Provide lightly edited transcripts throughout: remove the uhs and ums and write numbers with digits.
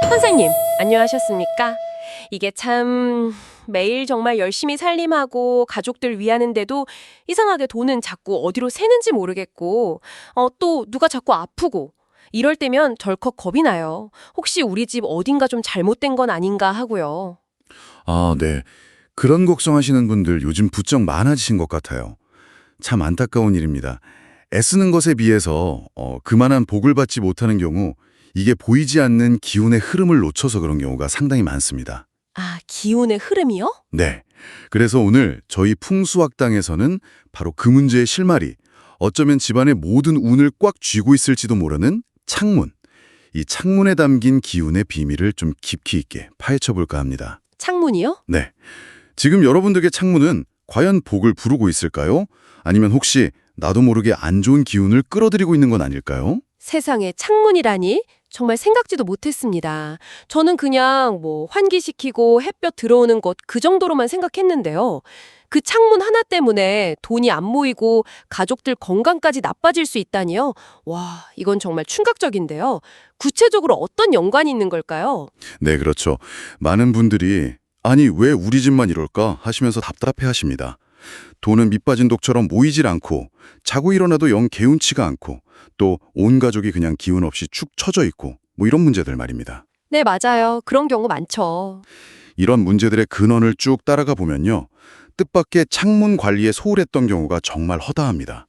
선생님, 안녕하셨습니까? 이게 참 매일 정말 열심히 살림하고 가족들 위하는데도 이상하게 돈은 자꾸 어디로 새는지 모르겠고 또 누가 자꾸 아프고 이럴 때면 덜컥 겁이 나요. 혹시 우리 집 어딘가 좀 잘못된 건 아닌가 하고요. 아, 네. 그런 걱정하시는 분들 요즘 부쩍 많아지신 것 같아요. 참 안타까운 일입니다. 애쓰는 것에 비해서 그만한 복을 받지 못하는 경우 이게 보이지 않는 기운의 흐름을 놓쳐서 그런 경우가 상당히 많습니다. 아, 기운의 흐름이요? 네. 그래서 오늘 저희 풍수학당에서는 바로 그 문제의 실마리, 어쩌면 집안의 모든 운을 꽉 쥐고 있을지도 모르는 창문, 이 창문에 담긴 기운의 비밀을 좀 깊이 있게 파헤쳐 볼까 합니다. 창문이요? 네. 지금 여러분들의 창문은 과연 복을 부르고 있을까요? 아니면 혹시 나도 모르게 안 좋은 기운을 끌어들이고 있는 건 아닐까요? 세상에 창문이라니? 정말 생각지도 못했습니다. 저는 그냥 환기시키고 햇볕 들어오는 곳 그 정도로만 생각했는데요. 그 창문 하나 때문에 돈이 안 모이고 가족들 건강까지 나빠질 수 있다니요? 와, 이건 정말 충격적인데요. 구체적으로 어떤 연관이 있는 걸까요? 네, 그렇죠. 많은 분들이 아니 왜 우리 집만 이럴까 하시면서 답답해 하십니다. 돈은 밑빠진 독처럼 모이질 않고 자고 일어나도 영 개운치가 않고 또 온 가족이 그냥 기운 없이 축 처져 있고 이런 문제들 말입니다. 네, 맞아요. 그런 경우 많죠. 이런 문제들의 근원을 쭉 따라가 보면요. 뜻밖의 창문 관리에 소홀했던 경우가 정말 허다합니다.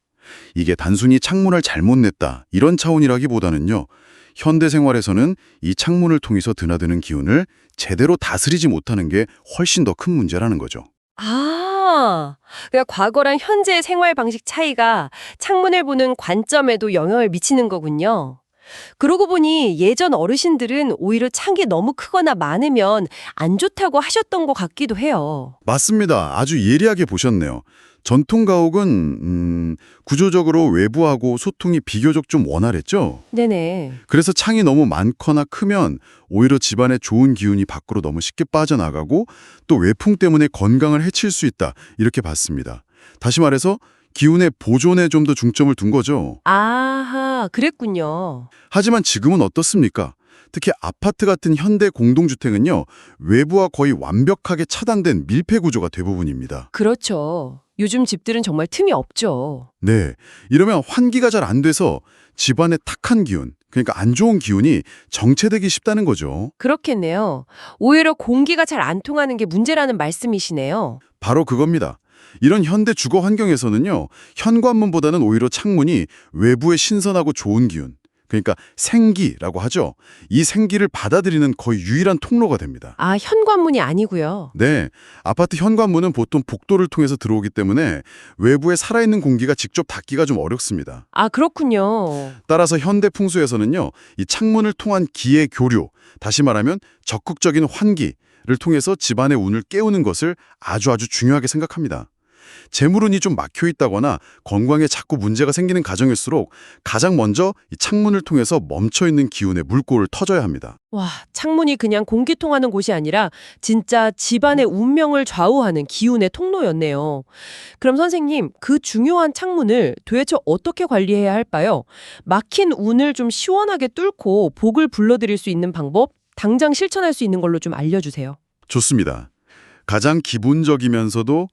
이게 단순히 창문을 잘못 냈다 이런 차원이라기보다는요. 현대 생활에서는 이 창문을 통해서 드나드는 기운을 제대로 다스리지 못하는 게 훨씬 더 큰 문제라는 거죠. 아, 그러니까 과거랑 현재의 생활 방식 차이가 창문을 보는 관점에도 영향을 미치는 거군요. 그러고 보니 예전 어르신들은 오히려 창이 너무 크거나 많으면 안 좋다고 하셨던 것 같기도 해요. 맞습니다. 아주 예리하게 보셨네요. 전통 가옥은 구조적으로 외부하고 소통이 비교적 좀 원활했죠. 네네. 그래서 창이 너무 많거나 크면 오히려 집안에 좋은 기운이 밖으로 너무 쉽게 빠져나가고 또 외풍 때문에 건강을 해칠 수 있다 이렇게 봤습니다. 다시 말해서 기운의 보존에 좀 더 중점을 둔 거죠. 아하, 그랬군요. 하지만 지금은 어떻습니까? 특히 아파트 같은 현대 공동주택은요. 외부와 거의 완벽하게 차단된 밀폐 구조가 대부분입니다. 그렇죠. 요즘 집들은 정말 틈이 없죠. 네, 이러면 환기가 잘 안 돼서 집안의 탁한 기운, 그러니까 안 좋은 기운이 정체되기 쉽다는 거죠. 그렇겠네요. 오히려 공기가 잘 안 통하는 게 문제라는 말씀이시네요. 바로 그겁니다. 이런 현대 주거 환경에서는요. 현관문보다는 오히려 창문이 외부의 신선하고 좋은 기운, 그러니까 생기라고 하죠. 이 생기를 받아들이는 거의 유일한 통로가 됩니다. 아, 현관문이 아니고요. 네, 아파트 현관문은 보통 복도를 통해서 들어오기 때문에 외부에 살아있는 공기가 직접 닿기가 좀 어렵습니다. 아, 그렇군요. 따라서 현대 풍수에서는요, 이 창문을 통한 기의 교류, 다시 말하면 적극적인 환기를 통해서 집안의 운을 깨우는 것을 아주 중요하게 생각합니다. 재물운이 좀 막혀 있다거나 건강에 자꾸 문제가 생기는 가정일수록 가장 먼저 이 창문을 통해서 멈춰 있는 기운의 물꼬를 터줘야 합니다. 와, 창문이 그냥 공기 통하는 곳이 아니라 진짜 집안의 운명을 좌우하는 기운의 통로였네요. 그럼 선생님, 그 중요한 창문을 도대체 어떻게 관리해야 할까요? 막힌 운을 좀 시원하게 뚫고 복을 불러들일 수 있는 방법, 당장 실천할 수 있는 걸로 좀 알려주세요. 좋습니다. 가장 기본적이면서도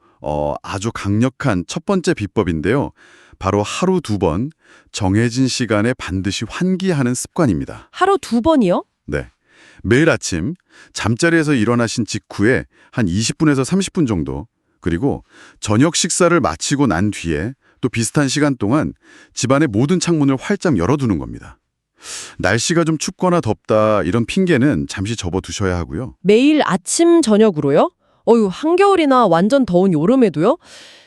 아주 강력한 첫 번째 비법인데요. 바로 하루 2번 정해진 시간에 반드시 환기하는 습관입니다. 하루 2번이요? 네. 매일 아침 잠자리에서 일어나신 직후에 한 20분에서 30분 정도, 그리고 저녁 식사를 마치고 난 뒤에 또 비슷한 시간 동안 집안의 모든 창문을 활짝 열어두는 겁니다. 날씨가 좀 춥거나 덥다 이런 핑계는 잠시 접어두셔야 하고요. 매일 아침, 저녁으로요? 어휴, 한겨울이나 완전 더운 여름에도요?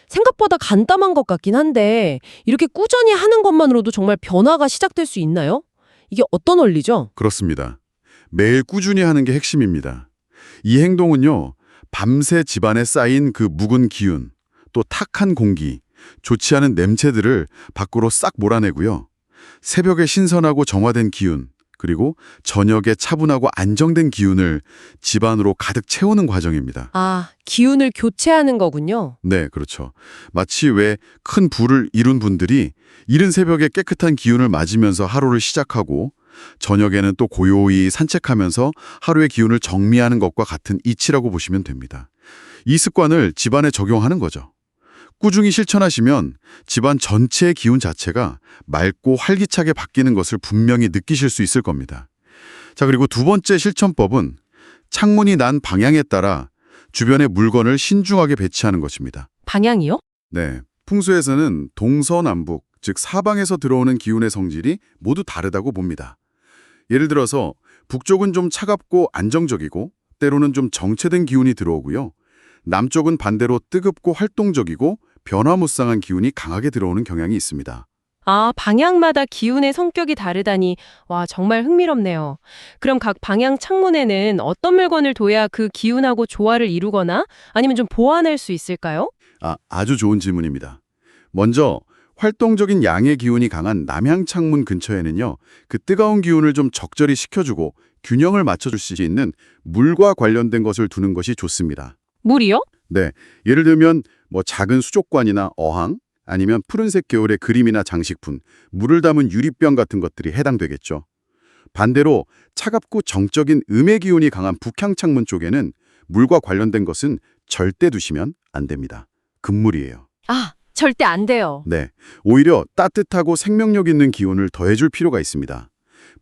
생각보다 간단한 것 같긴 한데 이렇게 꾸준히 하는 것만으로도 정말 변화가 시작될 수 있나요? 이게 어떤 원리죠? 그렇습니다. 매일 꾸준히 하는 게 핵심입니다. 이 행동은요, 밤새 집안에 쌓인 그 묵은 기운, 또 탁한 공기, 좋지 않은 냄새들을 밖으로 싹 몰아내고요. 새벽에 신선하고 정화된 기운, 그리고 저녁에 차분하고 안정된 기운을 집안으로 가득 채우는 과정입니다. 아, 기운을 교체하는 거군요. 네, 그렇죠. 마치 왜 큰 부를 이룬 분들이 이른 새벽에 깨끗한 기운을 맞으면서 하루를 시작하고 저녁에는 또 고요히 산책하면서 하루의 기운을 정리하는 것과 같은 이치라고 보시면 됩니다. 이 습관을 집안에 적용하는 거죠. 꾸준히 실천하시면 집안 전체의 기운 자체가 맑고 활기차게 바뀌는 것을 분명히 느끼실 수 있을 겁니다. 자, 그리고 두 번째 실천법은 창문이 난 방향에 따라 주변의 물건을 신중하게 배치하는 것입니다. 방향이요? 네, 풍수에서는 동서남북, 즉 사방에서 들어오는 기운의 성질이 모두 다르다고 봅니다. 예를 들어서 북쪽은 좀 차갑고 안정적이고 때로는 좀 정체된 기운이 들어오고요. 남쪽은 반대로 뜨겁고 활동적이고 변화무쌍한 기운이 강하게 들어오는 경향이 있습니다. 아, 방향마다 기운의 성격이 다르다니, 와, 정말 흥미롭네요. 그럼 각 방향 창문에는 어떤 물건을 둬야 그 기운하고 조화를 이루거나 아니면 좀 보완할 수 있을까요? 아주 좋은 질문입니다. 먼저 활동적인 양의 기운이 강한 남향 창문 근처에는요, 그 뜨거운 기운을 좀 적절히 식혀주고 균형을 맞춰줄 수 있는 물과 관련된 것을 두는 것이 좋습니다. 물이요? 네, 예를 들면 작은 수족관이나 어항, 아니면 푸른색 계열의 그림이나 장식품, 물을 담은 유리병 같은 것들이 해당되겠죠. 반대로 차갑고 정적인 음의 기운이 강한 북향 창문 쪽에는 물과 관련된 것은 절대 두시면 안 됩니다. 금물이에요. 아, 절대 안 돼요. 네, 오히려 따뜻하고 생명력 있는 기운을 더해줄 필요가 있습니다.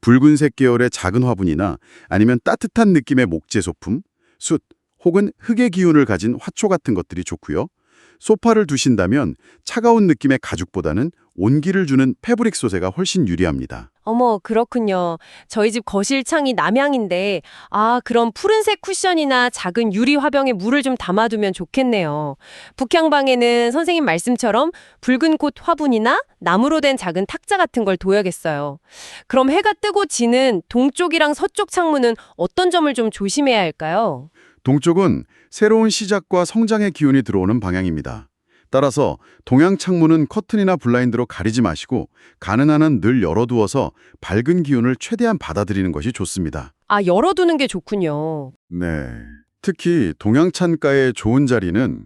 붉은색 계열의 작은 화분이나 아니면 따뜻한 느낌의 목재 소품, 숯 혹은 흙의 기운을 가진 화초 같은 것들이 좋고요. 소파를 두신다면 차가운 느낌의 가죽보다는 온기를 주는 패브릭 소재가 훨씬 유리합니다. 어머, 그렇군요. 저희 집 거실 창이 남향인데, 아, 그럼 푸른색 쿠션이나 작은 유리 화병에 물을 좀 담아두면 좋겠네요. 북향방에는 선생님 말씀처럼 붉은 꽃 화분이나 나무로 된 작은 탁자 같은 걸 둬야겠어요. 그럼 해가 뜨고 지는 동쪽이랑 서쪽 창문은 어떤 점을 좀 조심해야 할까요? 동쪽은 새로운 시작과 성장의 기운이 들어오는 방향입니다. 따라서 동양 창문은 커튼이나 블라인드로 가리지 마시고 가능한 한 늘 열어두어서 밝은 기운을 최대한 받아들이는 것이 좋습니다. 아, 열어두는 게 좋군요. 네. 특히 동양 창가의 좋은 자리는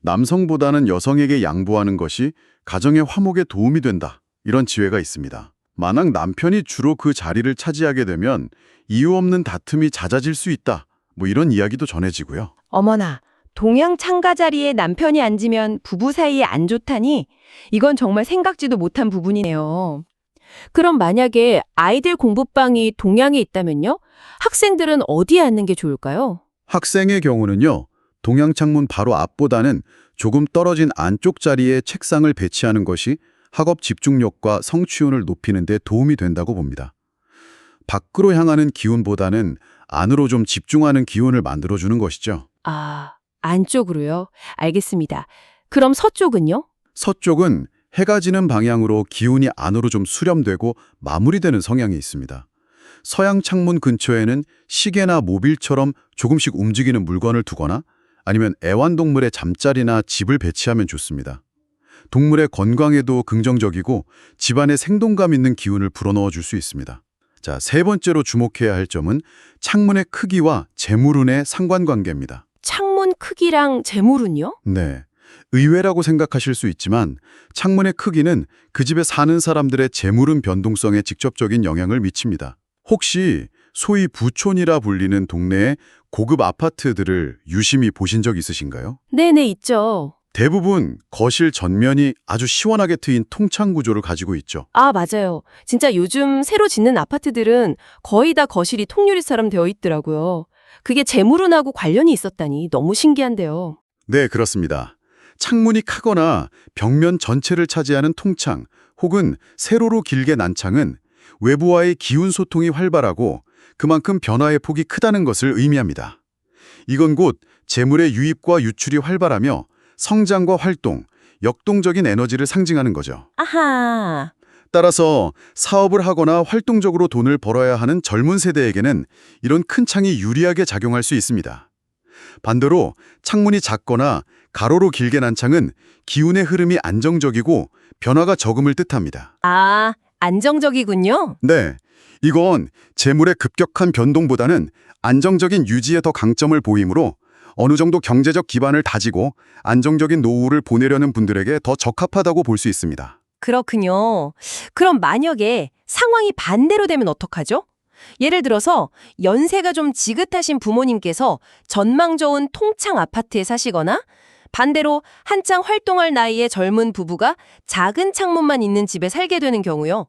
남성보다는 여성에게 양보하는 것이 가정의 화목에 도움이 된다. 이런 지혜가 있습니다. 만약 남편이 주로 그 자리를 차지하게 되면 이유 없는 다툼이 잦아질 수 있다. 이런 이야기도 전해지고요. 어머나, 동양 창가 자리에 남편이 앉으면 부부 사이에 안 좋다니 이건 정말 생각지도 못한 부분이네요. 그럼 만약에 아이들 공부방이 동양에 있다면요? 학생들은 어디에 앉는 게 좋을까요? 학생의 경우는요. 동양 창문 바로 앞보다는 조금 떨어진 안쪽 자리에 책상을 배치하는 것이 학업 집중력과 성취운을 높이는 데 도움이 된다고 봅니다. 밖으로 향하는 기운보다는 안으로 좀 집중하는 기운을 만들어주는 것이죠. 아, 안쪽으로요? 알겠습니다. 그럼 서쪽은요? 서쪽은 해가 지는 방향으로 기운이 안으로 좀 수렴되고 마무리되는 성향이 있습니다. 서양 창문 근처에는 시계나 모빌처럼 조금씩 움직이는 물건을 두거나 아니면 애완동물의 잠자리나 집을 배치하면 좋습니다. 동물의 건강에도 긍정적이고 집안에 생동감 있는 기운을 불어넣어 줄 수 있습니다. 자, 세 번째로 주목해야 할 점은 창문의 크기와 재물운의 상관관계입니다. 창문 크기랑 재물은요? 네, 의외라고 생각하실 수 있지만 창문의 크기는 그 집에 사는 사람들의 재물운 변동성에 직접적인 영향을 미칩니다. 혹시 소위 부촌이라 불리는 동네의 고급 아파트들을 유심히 보신 적 있으신가요? 네네, 있죠. 대부분 거실 전면이 아주 시원하게 트인 통창 구조를 가지고 있죠. 아, 맞아요. 진짜 요즘 새로 짓는 아파트들은 거의 다 거실이 통유리처럼 되어 있더라고요. 그게 재물운하고 관련이 있었다니 너무 신기한데요. 네, 그렇습니다. 창문이 크거나 벽면 전체를 차지하는 통창 혹은 세로로 길게 난 창은 외부와의 기운 소통이 활발하고 그만큼 변화의 폭이 크다는 것을 의미합니다. 이건 곧 재물의 유입과 유출이 활발하며 성장과 활동, 역동적인 에너지를 상징하는 거죠. 아하. 따라서 사업을 하거나 활동적으로 돈을 벌어야 하는 젊은 세대에게는 이런 큰 창이 유리하게 작용할 수 있습니다. 반대로 창문이 작거나 가로로 길게 난 창은 기운의 흐름이 안정적이고 변화가 적음을 뜻합니다. 아, 안정적이군요. 네, 이건 재물의 급격한 변동보다는 안정적인 유지에 더 강점을 보이므로 어느 정도 경제적 기반을 다지고 안정적인 노후를 보내려는 분들에게 더 적합하다고 볼 수 있습니다. 그렇군요. 그럼 만약에 상황이 반대로 되면 어떡하죠? 예를 들어서 연세가 좀 지긋하신 부모님께서 전망 좋은 통창 아파트에 사시거나 반대로 한창 활동할 나이의 젊은 부부가 작은 창문만 있는 집에 살게 되는 경우요.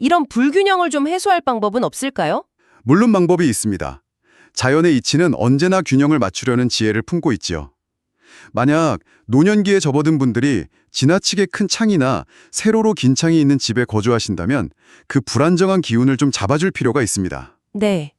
이런 불균형을 좀 해소할 방법은 없을까요? 물론 방법이 있습니다. 자연의 이치는 언제나 균형을 맞추려는 지혜를 품고 있지요. 만약 노년기에 접어든 분들이 지나치게 큰 창이나 세로로 긴 창이 있는 집에 거주하신다면 그 불안정한 기운을 좀 잡아줄 필요가 있습니다. 네.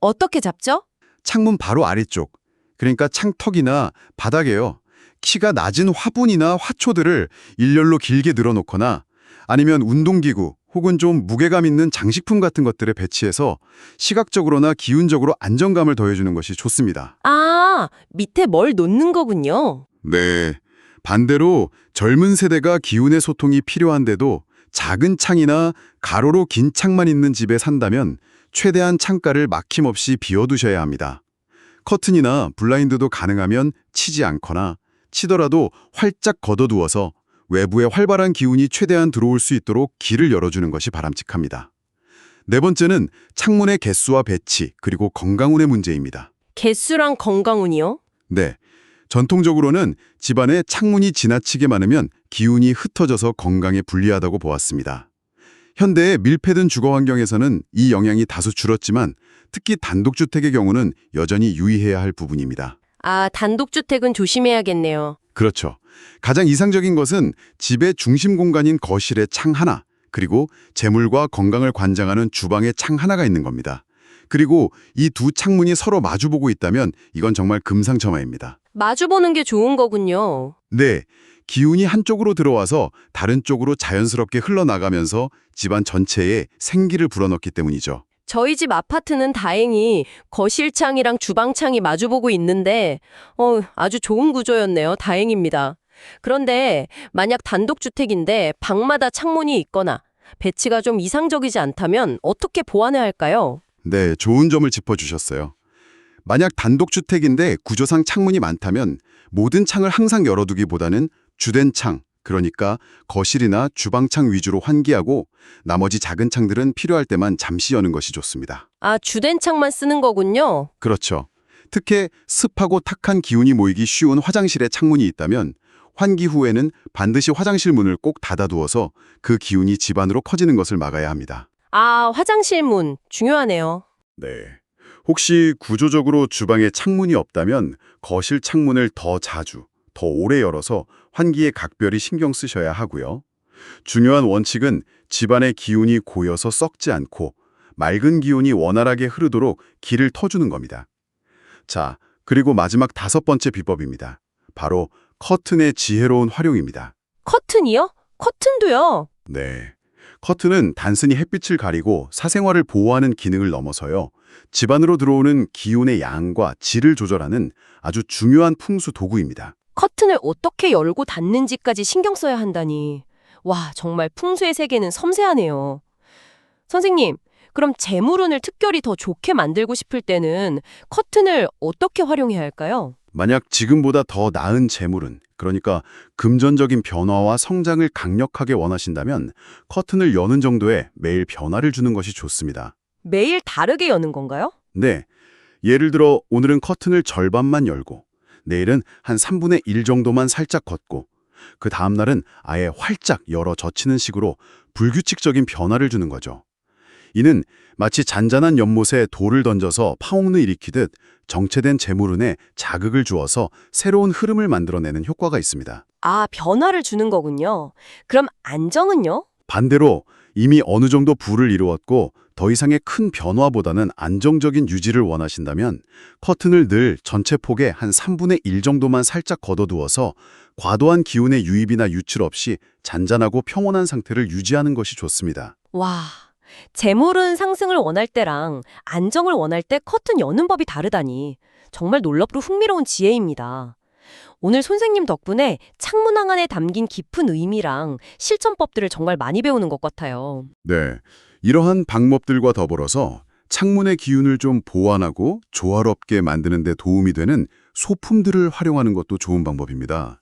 어떻게 잡죠? 창문 바로 아래쪽, 그러니까 창턱이나 바닥에요. 키가 낮은 화분이나 화초들을 일렬로 길게 늘어놓거나 아니면 운동기구 혹은 좀 무게감 있는 장식품 같은 것들을 배치해서 시각적으로나 기운적으로 안정감을 더해주는 것이 좋습니다. 아, 밑에 뭘 놓는 거군요. 네. 반대로 젊은 세대가 기운의 소통이 필요한데도 작은 창이나 가로로 긴 창만 있는 집에 산다면 최대한 창가를 막힘없이 비워두셔야 합니다. 커튼이나 블라인드도 가능하면 치지 않거나 치더라도 활짝 걷어두어서 외부의 활발한 기운이 최대한 들어올 수 있도록 길을 열어주는 것이 바람직합니다. 네 번째는 창문의 개수와 배치, 그리고 건강운의 문제입니다. 개수랑 건강운이요? 네. 전통적으로는 집안에 창문이 지나치게 많으면 기운이 흩어져서 건강에 불리하다고 보았습니다. 현대의 밀폐된 주거 환경에서는 이 영향이 다소 줄었지만 특히 단독주택의 경우는 여전히 유의해야 할 부분입니다. 아, 단독주택은 조심해야겠네요. 그렇죠. 가장 이상적인 것은 집의 중심 공간인 거실에 창 하나, 그리고 재물과 건강을 관장하는 주방에 창 하나가 있는 겁니다. 그리고 이 두 창문이 서로 마주보고 있다면 이건 정말 금상첨화입니다. 마주보는 게 좋은 거군요. 네, 기운이 한쪽으로 들어와서 다른 쪽으로 자연스럽게 흘러나가면서 집안 전체에 생기를 불어넣기 때문이죠. 저희 집 아파트는 다행히 거실창이랑 주방창이 마주보고 있는데 아주 좋은 구조였네요. 다행입니다. 그런데 만약 단독주택인데 방마다 창문이 있거나 배치가 좀 이상적이지 않다면 어떻게 보완해야 할까요? 네, 좋은 점을 짚어주셨어요. 만약 단독주택인데 구조상 창문이 많다면 모든 창을 항상 열어두기보다는 주된 창, 그러니까 거실이나 주방창 위주로 환기하고 나머지 작은 창들은 필요할 때만 잠시 여는 것이 좋습니다. 아, 주된 창만 쓰는 거군요. 그렇죠. 특히 습하고 탁한 기운이 모이기 쉬운 화장실에 창문이 있다면 환기 후에는 반드시 화장실 문을 꼭 닫아두어서 그 기운이 집안으로 퍼지는 것을 막아야 합니다. 아, 화장실 문 중요하네요. 네. 혹시 구조적으로 주방에 창문이 없다면 거실 창문을 더 자주, 더 오래 열어서 환기에 각별히 신경 쓰셔야 하고요. 중요한 원칙은 집안의 기운이 고여서 썩지 않고 맑은 기운이 원활하게 흐르도록 길을 터주는 겁니다. 자, 그리고 마지막 5번째 비법입니다. 바로 커튼의 지혜로운 활용입니다. 커튼이요? 커튼도요? 네. 커튼은 단순히 햇빛을 가리고 사생활을 보호하는 기능을 넘어서요. 집안으로 들어오는 기운의 양과 질을 조절하는 아주 중요한 풍수 도구입니다. 커튼을 어떻게 열고 닫는지까지 신경 써야 한다니. 와, 정말 풍수의 세계는 섬세하네요. 선생님, 그럼 재물운을 특별히 더 좋게 만들고 싶을 때는 커튼을 어떻게 활용해야 할까요? 만약 지금보다 더 나은 재물은, 그러니까 금전적인 변화와 성장을 강력하게 원하신다면 커튼을 여는 정도의 매일 변화를 주는 것이 좋습니다. 매일 다르게 여는 건가요? 네. 예를 들어 오늘은 커튼을 절반만 열고 내일은 한 3분의 1 정도만 살짝 걷고 그 다음 날은 아예 활짝 열어 젖히는 식으로 불규칙적인 변화를 주는 거죠. 이는 마치 잔잔한 연못에 돌을 던져서 파홍을 일으키듯 정체된 재물운에 자극을 주어서 새로운 흐름을 만들어내는 효과가 있습니다. 아, 변화를 주는 거군요. 그럼 안정은요? 반대로 이미 어느 정도 부를 이루었고 더 이상의 큰 변화보다는 안정적인 유지를 원하신다면 커튼을 늘 전체 폭의 한 3분의 1 정도만 살짝 걷어두어서 과도한 기운의 유입이나 유출 없이 잔잔하고 평온한 상태를 유지하는 것이 좋습니다. 와, 재물은 상승을 원할 때랑 안정을 원할 때 커튼 여는 법이 다르다니. 정말 놀랍고 흥미로운 지혜입니다. 오늘 선생님 덕분에 창문왕 안에 담긴 깊은 의미랑 실천법들을 정말 많이 배우는 것 같아요. 네, 이러한 방법들과 더불어서 창문의 기운을 좀 보완하고 조화롭게 만드는 데 도움이 되는 소품들을 활용하는 것도 좋은 방법입니다.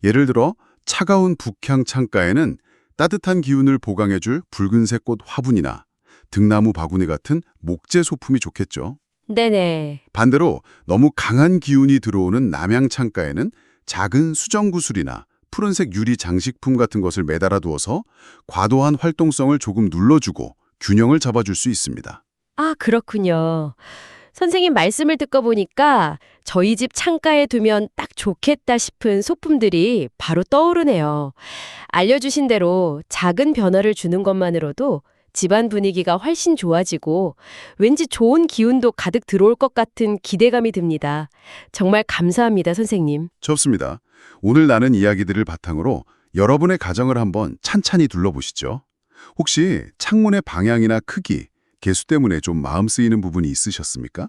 예를 들어 차가운 북향 창가에는 따뜻한 기운을 보강해줄 붉은색 꽃 화분이나 등나무 바구니 같은 목재 소품이 좋겠죠. 네네. 반대로 너무 강한 기운이 들어오는 남향 창가에는 작은 수정구슬이나 푸른색 유리 장식품 같은 것을 매달아 두어서 과도한 활동성을 조금 눌러주고 균형을 잡아줄 수 있습니다. 아, 그렇군요. 선생님 말씀을 듣고 보니까 저희 집 창가에 두면 딱 좋겠다 싶은 소품들이 바로 떠오르네요. 알려주신 대로 작은 변화를 주는 것만으로도 집안 분위기가 훨씬 좋아지고 왠지 좋은 기운도 가득 들어올 것 같은 기대감이 듭니다. 정말 감사합니다, 선생님. 좋습니다. 오늘 나눈 이야기들을 바탕으로 여러분의 가정을 한번 찬찬히 둘러보시죠. 혹시 창문의 방향이나 크기, 개수 때문에 좀 마음 쓰이는 부분이 있으셨습니까?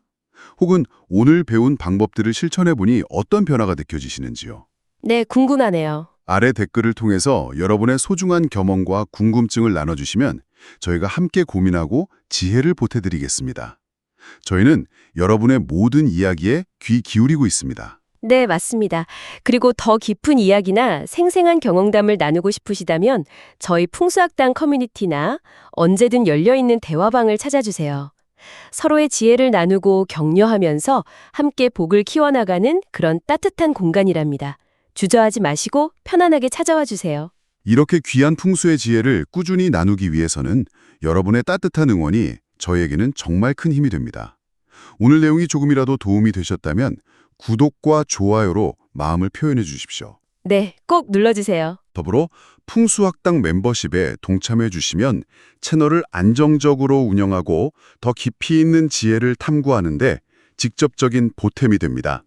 혹은 오늘 배운 방법들을 실천해보니 어떤 변화가 느껴지시는지요? 네, 궁금하네요. 아래 댓글을 통해서 여러분의 소중한 경험과 궁금증을 나눠주시면 저희가 함께 고민하고 지혜를 보태드리겠습니다. 저희는 여러분의 모든 이야기에 귀 기울이고 있습니다. 네, 맞습니다. 그리고 더 깊은 이야기나 생생한 경험담을 나누고 싶으시다면 저희 풍수학당 커뮤니티나 언제든 열려있는 대화방을 찾아주세요. 서로의 지혜를 나누고 격려하면서 함께 복을 키워나가는 그런 따뜻한 공간이랍니다. 주저하지 마시고 편안하게 찾아와 주세요. 이렇게 귀한 풍수의 지혜를 꾸준히 나누기 위해서는 여러분의 따뜻한 응원이 저희에게는 정말 큰 힘이 됩니다. 오늘 내용이 조금이라도 도움이 되셨다면 구독과 좋아요로 마음을 표현해 주십시오. 네, 꼭 눌러주세요. 더불어 풍수학당 멤버십에 동참해 주시면 채널을 안정적으로 운영하고 더 깊이 있는 지혜를 탐구하는데 직접적인 보탬이 됩니다.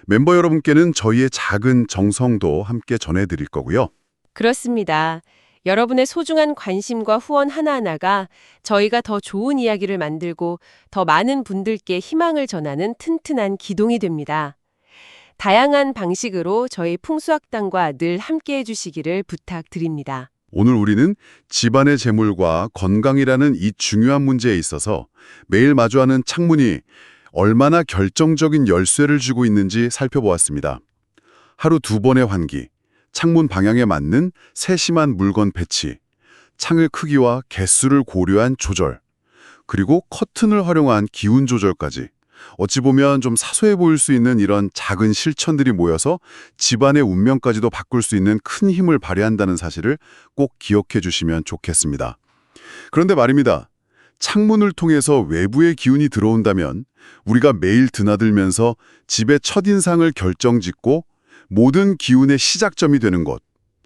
멤버 여러분께는 저희의 작은 정성도 함께 전해드릴 거고요. 그렇습니다. 여러분의 소중한 관심과 후원 하나하나가 저희가 더 좋은 이야기를 만들고 더 많은 분들께 희망을 전하는 튼튼한 기동이 됩니다. 다양한 방식으로 저희 풍수학당과 늘 함께해 주시기를 부탁드립니다. 오늘 우리는 집안의 재물과 건강이라는 이 중요한 문제에 있어서 매일 마주하는 창문이 얼마나 결정적인 열쇠를 주고 있는지 살펴보았습니다. 하루 2번의 환기, 창문 방향에 맞는 세심한 물건 배치, 창의 크기와 개수를 고려한 조절, 그리고 커튼을 활용한 기운 조절까지 어찌 보면 좀 사소해 보일 수 있는 이런 작은 실천들이 모여서 집안의 운명까지도 바꿀 수 있는 큰 힘을 발휘한다는 사실을 꼭 기억해 주시면 좋겠습니다. 그런데 말입니다. 창문을 통해서 외부의 기운이 들어온다면 우리가 매일 드나들면서 집의 첫인상을 결정짓고 모든 기운의 시작점이 되는 곳,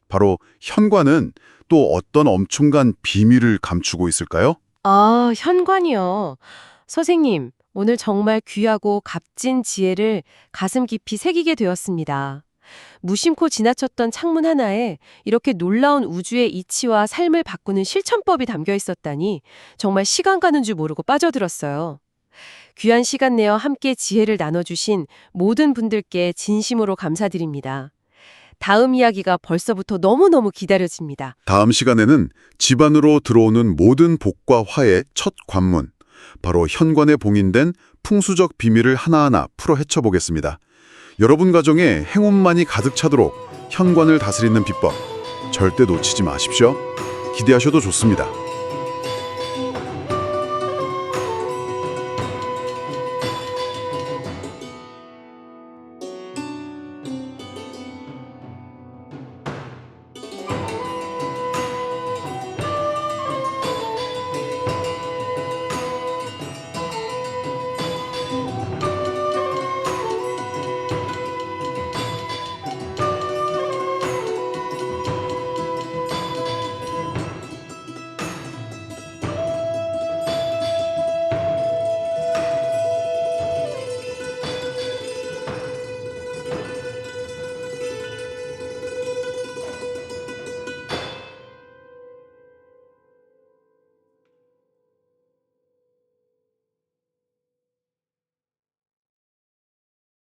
바로 현관은 또 어떤 엄청난 비밀을 감추고 있을까요? 아, 현관이요. 선생님, 오늘 정말 귀하고 값진 지혜를 가슴 깊이 새기게 되었습니다. 무심코 지나쳤던 창문 하나에 이렇게 놀라운 우주의 이치와 삶을 바꾸는 실천법이 담겨 있었다니 정말 시간 가는 줄 모르고 빠져들었어요. 귀한 시간 내어 함께 지혜를 나눠주신 모든 분들께 진심으로 감사드립니다. 다음 이야기가 벌써부터 너무너무 기다려집니다. 다음 시간에는 집안으로 들어오는 모든 복과 화의 첫 관문, 바로 현관에 봉인된 풍수적 비밀을 하나하나 풀어 헤쳐보겠습니다. 여러분 가정에 행운만이 가득 차도록 현관을 다스리는 비법 절대 놓치지 마십시오. 기대하셔도 좋습니다.